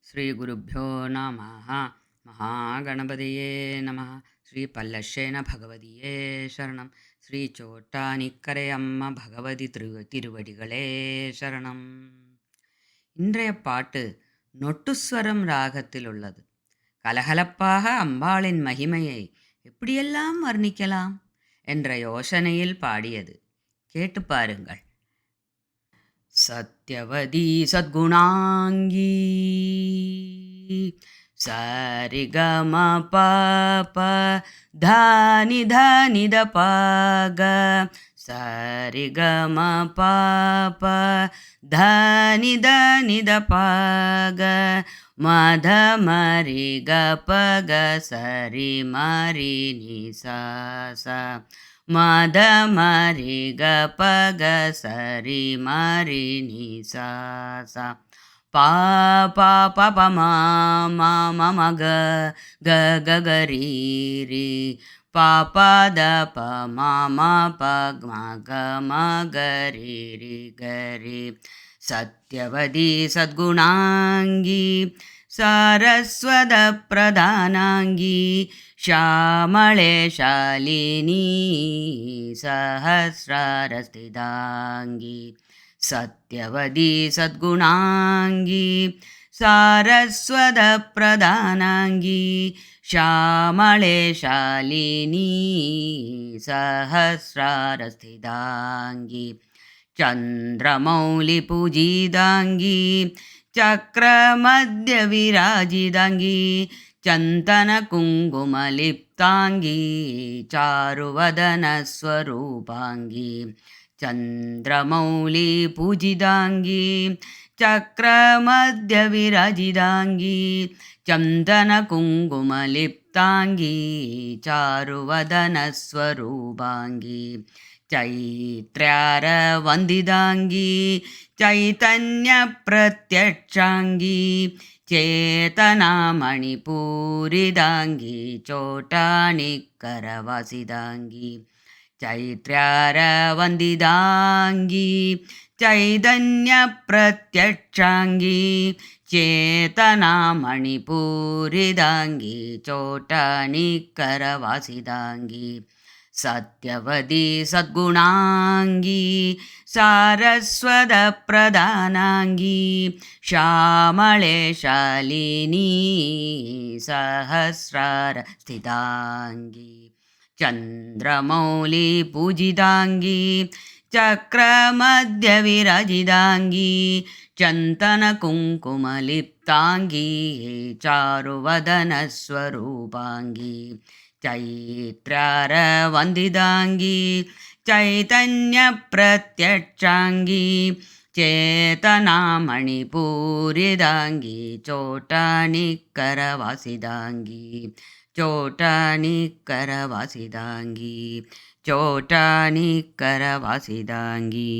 श्रीगुरुभ्यो नमः। महागणपतये नमः. श्री पल्लश्शेन भगवதியே शरणம். ஸ்ரீ சோட்டானிக்கரையம்ம பகவதி திருவடிகளே சரணம். இன்றைய பாட்டு நொட்டுஸ்வரம் ராகத்தில் உள்ளது. கலகலப்பாக அம்பாளின் மகிமையை எப்படியெல்லாம் வர்ணிக்கலாம் என்ற யோசனையில் பாடியது. கேட்டு பாருங்கள். सत्यवती सद्गुणाङ्गी सारिगमपप धानि धानि दपाग सारिगमपप धानि धानि दपाग मध मरि गपग सरि मरि नि सा सा मद मरि गपग सरि मरि नि सा सा पा पा प प म म म म ग ग ग ग रि रि प प द प म म प म ग म ग रि रि ग रि सत्यवती सद्गुणाङ्गी सारस्वतप्रधानाङ्गी श्यामळे शालिनी सहस्रारस्थिताङ्गी सत्यवती सद्गुणाङ्गी सारस्वतप्रधानाङ्गी श्यामळे शालिनी सहस्रारस्थिताङ्गी चन्द्रमौलिपूजिताङ्गी चक्रमध्यविराजिताङ्गी चन्दनकुङ्कुमलिप्ताङ्गी चारुवदनस्वरूपाङ्गी चन्द्रमौलिपूजिताङ्गी चक्रमध्यविराजिताङ्गी चन्दनकुङ्कुमलिप्ताङ्गी चारुवदनस्वरूपाङ्गी चैत्र्यारवन्दिताङ्गी चैतन्यप्रत्यक्षाङ्गी चेतनामणिपूरिताङ्गी चोटानिकरवासिताङ्गी चैत्र्यारवन्दिताङ्गी चैतन्यप्रत्यक्षाङ्गी चेतनामणिपूरिताङ्गी चोटानिकरवासिताङ्गी सत्यवती सद्गुणाङ्गी सारस्वतप्रधानाङ्गी श्यामळे शालिनी सहस्रारस्थिताङ्गी चन्द्रमौलिपूजिताङ्गी चक्रमध्यविराजिताङ्गी चन्दनकुङ्कुमलिप्ताङ्गी चारुवदनस्वरूपाङ्गी चैत्र्यारवन्दिताङ्गी चैतन्यप्रत्यक्षाङ्गी चेतनामणिपूरिताङ्गी चोटानिकरवासिताङ्गी चोटानिकरवासिताङ्गी चोटानिकरवासिताङ्गी।